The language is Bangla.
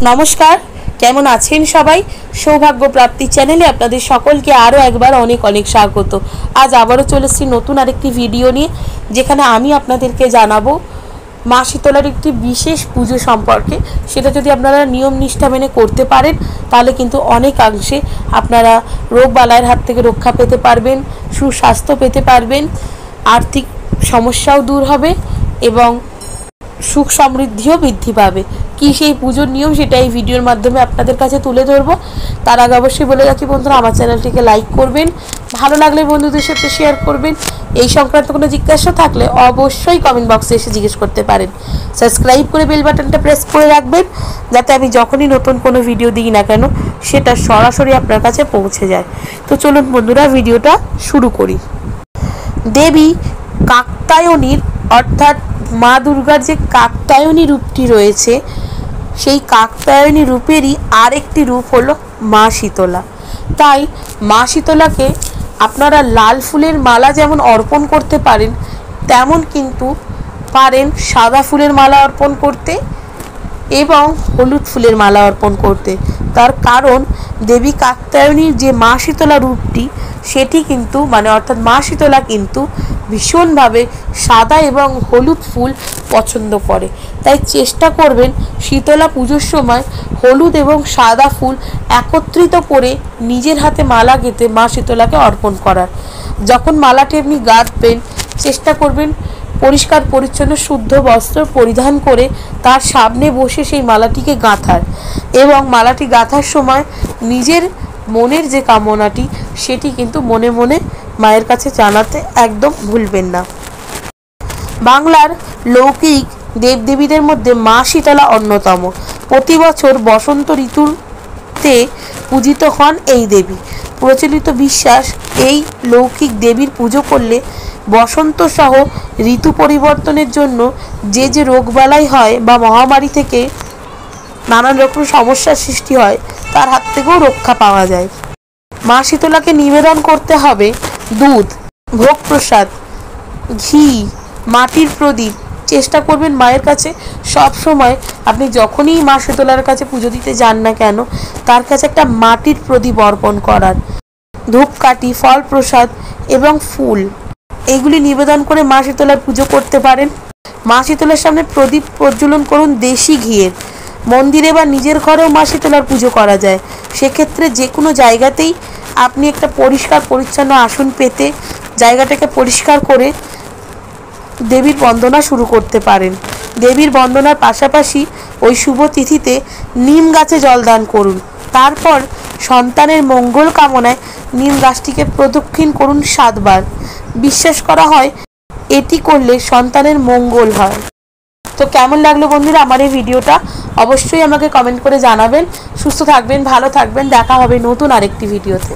নমস্কার, কেমন আছেন সবাই? সৌভাগ্য প্রাপ্তি চ্যানেলে আপনাদের সকলকে আরও একবার অনেক অনেক স্বাগত। আজ আবারও চলে এসেছি নতুন আরেকটি ভিডিও নিয়ে, যেখানে আমি আপনাদেরকে জানাবো মা শীতলার একটি বিশেষ পুজো সম্পর্কে। সেটা যদি আপনারা নিয়ম নিষ্ঠা মেনে করতে পারেন, তাহলে কিন্তু অনেকাংশে আপনারা রোগবালাইয়ের হাত থেকে রক্ষা পেতে পারবেন, সুস্বাস্থ্য পেতে পারবেন, আর্থিক সমস্যাও দূর হবে এবং সুখ সমৃদ্ধিও বৃদ্ধি পাবে। কি সেই পুজোর নিয়ম, সেটা এই ভিডিওর মাধ্যমে আপনাদের কাছে তুলে ধরবো। তার আগে অবশ্যই বলে রাখি বন্ধুরা, আমার চ্যানেলটিকে লাইক করবেন, ভালো লাগলে বন্ধুদের সাথে শেয়ার করবেন। এই সংক্রান্ত কোনো জিজ্ঞাসা থাকলে অবশ্যই কমেন্ট বক্সে এসে জিজ্ঞেস করতে পারেন। সাবস্ক্রাইব করে বেল বাটনটা প্রেস করে রাখবেন, যাতে আমি যখনই নতুন কোনো ভিডিও দিই না কেন সেটা সরাসরি আপনার কাছে পৌঁছে যায়। তো চলুন বন্ধুরা, ভিডিওটা শুরু করি। দেবী কাত্যায়নীর অর্থাৎ মা দুর্গার যে কাত্যায়নী রূপটি রয়েছে, সেই কাত্যায়নী রূপেরই আরেকটি রূপ হলো মা শীতলা। তাই মা শীতলাকে আপনারা লাল ফুলের মালা যেমন অর্পণ করতে পারেন, তেমন কিন্তু পারেন সাদা ফুলের মালা অর্পণ করতে এবং হলুদ ফুলের মালা অর্পণ করতে। তার কারণ দেবী কাত্যায়নীর যে মা শীতলা রূপটি, সেটি কিন্তু অর্থাৎ মা শীতলা কিন্তু ভীষণভাবে সাদা এবং হলুদ ফুল পছন্দ করে। তাই চেষ্টা করবেন শীতলা পুজোর সময় হলুদ এবং সাদা ফুল একত্রিত করে নিজের হাতে মালা গেঁথে মা শীতলাকে অর্পণ করার। যখন মালাটি আপনি গাঁথবেন, চেষ্টা করবেন পরিষ্কার পরিচ্ছন্ন শুদ্ধ বস্ত্র পরিধান করে তার সামনে বসে সেই মালাটিকে গাঁথার, এবং মালাটি গাঁথার সময় নিজের মনের যে কামনাটি সেটি কিন্তু মনে মনে মায়ের কাছে জানাতে একদম ভুলবেন না। বাংলার লৌকিক দেবদেবীদের মধ্যে মা শীতলা অন্যতম। প্রতি বছর বসন্ত ঋতুতে পূজিত হন এই দেবী। প্রচলিত বিশ্বাস, এই লৌকিক দেবীর পুজো করলে বসন্ত সহ ঋতু পরিবর্তনের জন্য যে যে রোগবালাই হয় বা মহামারী থেকে নানান রকম সমস্যার সৃষ্টি হয়, তার হাত থেকেও রক্ষা পাওয়া যায়। মা শীতলাকে নিবেদন করতে হবে দুধ, ভোগ প্রসাদ, ঘি, মাটির প্রদীপ। চেষ্টা করবেন মায়ের কাছে সব সময়, আপনি যখনই মা শীতলার কাছে পুজো দিতে যান না কেন, তার কাছে একটা মাটির প্রদীপ অর্পণ করার। ধূপকাঠি, ফল প্রসাদ এবং ফুল, এগুলি নিবেদন করে মা শীতলার পুজো করতে পারেন। মা শীতলার সামনে প্রদীপ প্রজ্বলন করুন দেশি ঘিয়ের। মন্দিরে বা নিজের ঘরেও মা শীতলার পুজো করা যায়। সেক্ষেত্রে যে কোনো জায়গাতেই আপনি একটা পরিষ্কার পরিচ্ছন্ন আসন পেতে জায়গাটাকে পরিষ্কার করে দেবীর বন্দনা শুরু করতে পারেন। দেবীর বন্দনার পাশাপাশি ওই শুভ তিথিতে নিম গাছে জলদান করুন। তারপর সন্তানের মঙ্গল কামনায় নিম গাছটিকে প্রদক্ষিণ করুন 7 বার। বিশ্বাস করা হয় এটি করলে সন্তানের মঙ্গল হয়। তো কেমন লাগলো বন্ধুরা আমার এই ভিডিওটা? অবশ্যই আমাকে কমেন্ট করে জানাবেন। সুস্থ থাকবেন, ভালো থাকবেন, দেখা হবে নতুন আরেকটি ভিডিওতে।